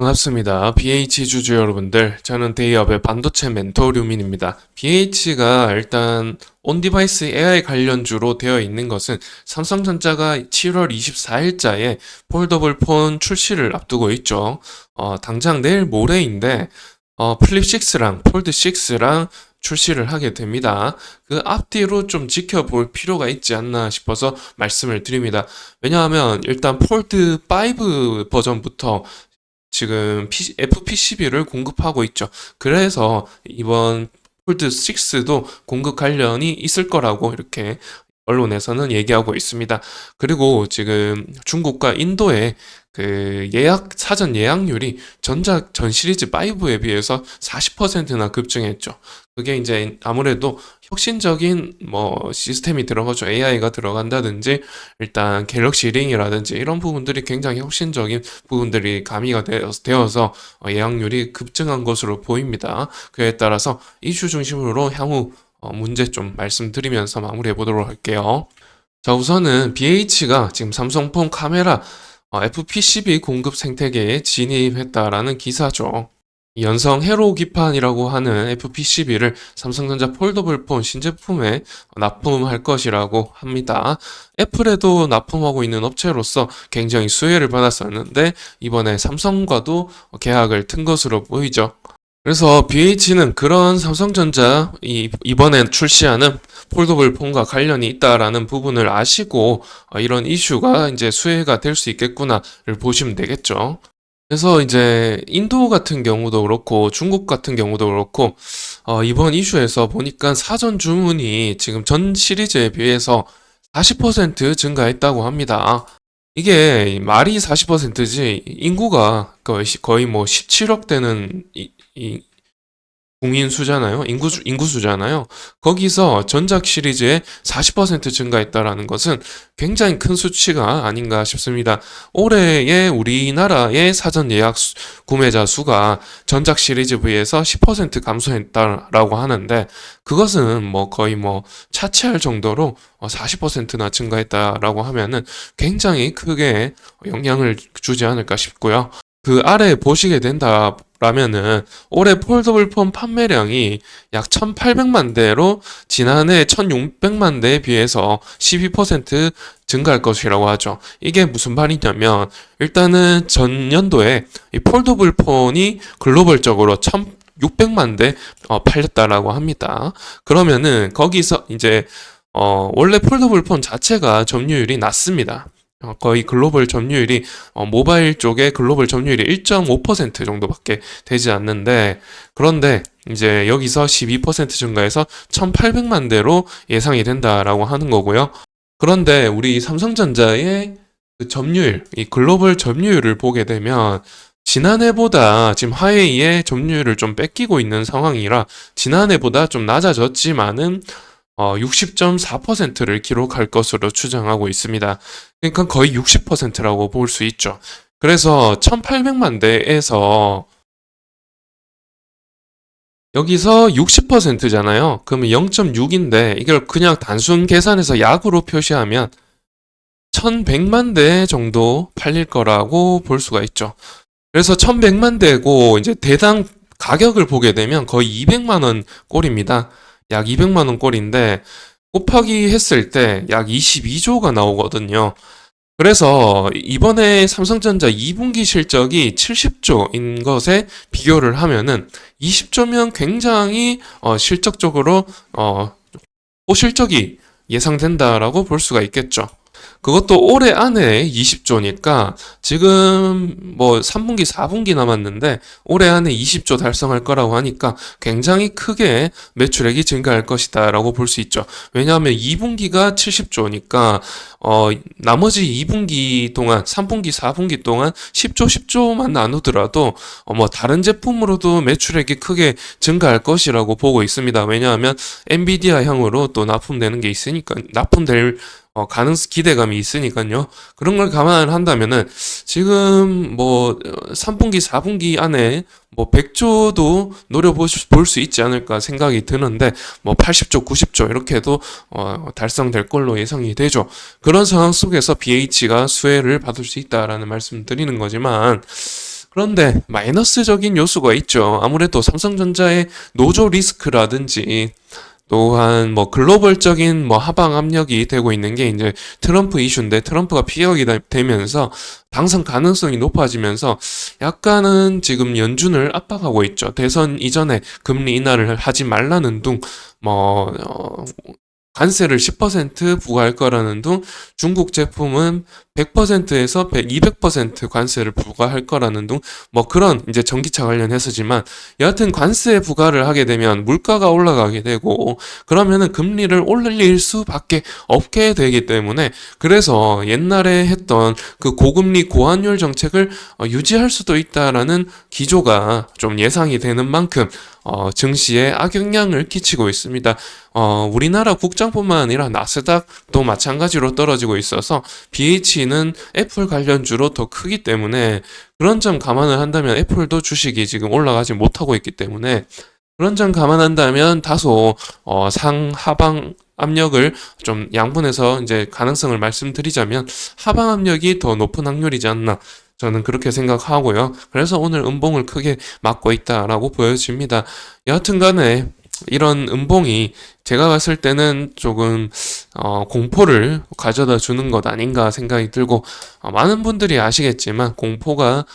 반갑습니다. BH 주주 여러분들, 저는 데이업의 반도체 멘토 류민입니다. BH가 일단 온디바이스 AI 관련주로 되어 있는 것은 삼성전자가 7월 24일자에 폴더블 폰 출시를 앞두고 있죠. 당장 내일 모레인데 플립 6랑 폴드 6랑 출시를 하게 됩니다. 그 앞뒤로 좀 지켜볼 필요가 있지 않나 싶어서 말씀을 드립니다. 왜냐하면 일단 폴드 5 버전부터 지금 FP12를 공급하고 있죠. 그래서 이번 폴드 6도 공급 관련이 있을 거라고 이렇게 언론에서는 얘기하고 있습니다. 그리고 지금 중국과 인도의 그 사전 예약률이 전 시리즈 5에 비해서 40%나 급증했죠. 그게 이제 아무래도 혁신적인 시스템이 들어가죠. AI가 들어간다든지 일단 갤럭시 링이라든지 이런 부분들이 굉장히 혁신적인 부분들이 가미가 되어서 예약률이 급증한 것으로 보입니다. 그에 따라서 이슈 중심으로 향후 문제 좀 말씀드리면서 마무리해 보도록 할게요. 자, 우선은 BH가 지금 삼성폰 카메라 FP12 공급 생태계에 진입했다라는 기사죠. 연성 회로 기판이라고 하는 FP12를 삼성전자 폴더블 폰 신제품에 납품할 것이라고 합니다. 애플에도 납품하고 있는 업체로서 굉장히 수혜를 받았었는데 이번에 삼성과도 계약을 튼 것으로 보이죠. 그래서 BH는 그런 삼성전자 이번에 출시하는 폴더블 폰과 관련이 있다라는 부분을 아시고 이런 이슈가 이제 수혜가 될 수 있겠구나를 보시면 되겠죠. 그래서 이제 인도 같은 경우도 그렇고 중국 같은 경우도 그렇고 이번 이슈에서 보니까 사전 주문이 지금 전 시리즈에 비해서 40% 증가했다고 합니다. 이게 말이 40%지 인구가 거의 뭐 17억 되는 국민 수잖아요. 인구수잖아요. 거기서 전작 시리즈에 40% 증가했다라는 것은 굉장히 큰 수치가 아닌가 싶습니다. 올해의 우리나라의 사전 예약 구매자 수가 전작 시리즈에 비해서 10% 감소했다라고 하는데 그것은 거의 차치할 정도로 40%나 증가했다라고 하면은 굉장히 크게 영향을 주지 않을까 싶고요. 그 아래 보시게 된다라면은 올해 폴더블 폰 판매량이 약 1,800만 대로 지난해 1,600만 대에 비해서 12% 증가할 것이라고 하죠. 이게 무슨 말이냐면 일단은 전년도에 이 폴더블 폰이 글로벌적으로 1,600만 대 팔렸다라고 합니다. 그러면은 거기서 이제 원래 폴더블 폰 자체가 점유율이 낮습니다. 거의 글로벌 점유율이 모바일 쪽의 글로벌 점유율이 1.5% 정도밖에 되지 않는데 그런데 이제 여기서 12% 증가해서 1,800만 대로 예상이 된다라고 하는 거고요. 그런데 우리 삼성전자의 그 점유율, 이 글로벌 점유율을 보게 되면 지난해보다 지금 화웨이의 점유율을 좀 뺏기고 있는 상황이라 지난해보다 좀 낮아졌지만은 60.4%를 기록할 것으로 추정하고 있습니다. 그러니까 거의 60%라고 볼 수 있죠. 그래서 1800만 대에서 여기서 60%잖아요. 그러면 0.6인데 이걸 그냥 단순 계산해서 약으로 표시하면 1100만 대 정도 팔릴 거라고 볼 수가 있죠. 그래서 1100만 대고 이제 대당 가격을 보게 되면 거의 200만 원 꼴입니다. 약 200만 원 꼴인데 곱하기 했을 때 약 22조가 나오거든요. 그래서 이번에 삼성전자 2분기 실적이 70조인 것에 비교를 하면은 20조면 굉장히 실적적으로 호실적이 예상된다라고 볼 수가 있겠죠. 그것도 올해 안에 20조니까 지금 3분기, 4분기 남았는데 올해 안에 20조 달성할 거라고 하니까 굉장히 크게 매출액이 증가할 것이다 라고 볼 수 있죠. 왜냐하면 2분기가 70조니까 나머지 2분기 동안 3분기, 4분기 동안 10조만 나누더라도 다른 제품으로도 매출액이 크게 증가할 것이라고 보고 있습니다. 왜냐하면 엔비디아 향으로 또 납품되는 게 있으니까 납품될 기대감이 있으니까요. 그런 걸 감안을 한다면은 지금 3분기, 4분기 안에 100조도 노려볼 수 있지 않을까 생각이 드는데 80조, 90조 이렇게 해도 달성될 걸로 예상이 되죠. 그런 상황 속에서 BH가 수혜를 받을 수 있다라는 말씀 드리는 거지만 그런데 마이너스적인 요소가 있죠. 아무래도 삼성전자의 노조 리스크라든지 또한 뭐 글로벌적인 뭐 하방 압력이 되고 있는 게 이제 트럼프 이슈인데 트럼프가 피격이 되면서 당선 가능성이 높아지면서 약간은 지금 연준을 압박하고 있죠. 대선 이전에 금리 인하를 하지 말라는 둥, 뭐, 관세를 10% 부과할 거라는 둥, 중국 제품은 100%에서 200% 관세를 부과할 거라는 둥, 뭐 그런 이제 전기차 관련해서지만 여하튼 관세 부과를 하게 되면 물가가 올라가게 되고 그러면은 금리를 올릴 수밖에 없게 되기 때문에 그래서 옛날에 했던 그 고금리 고환율 정책을 유지할 수도 있다라는 기조가 좀 예상이 되는 만큼 증시에 악영향을 끼치고 있습니다. 우리나라 국장뿐만 아니라 나스닥도 마찬가지로 떨어지고 있어서 BH는 애플 관련주로 더 크기 때문에 그런 점 감안을 한다면 애플도 주식이 지금 올라가지 못하고 있기 때문에 그런 점 감안한다면 다소 상하방 압력을 좀 양분해서 이제 가능성을 말씀드리자면 하방 압력이 더 높은 확률이지 않나 저는 그렇게 생각하고요. 그래서 오늘 음봉을 크게 맞고 있다라고 보여집니다. 여하튼 간에 이런 음봉이 제가 봤을 때는 조금 공포를 가져다 주는 것 아닌가 생각이 들고 많은 분들이 아시겠지만 공포가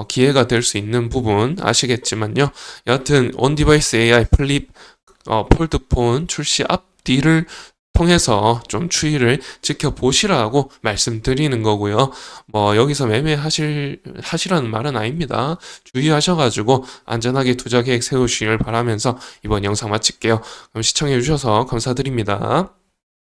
기회가 될 수 있는 부분 아시겠지만요. 여하튼 온디바이스 AI 플립 폴드폰 출시 앞뒤를 통해서 좀 추이를 지켜보시라고 말씀드리는 거고요. 뭐 여기서 하시라는 말은 아닙니다. 주의하셔가지고 안전하게 투자 계획 세우시길 바라면서 이번 영상 마칠게요. 그럼 시청해 주셔서 감사드립니다.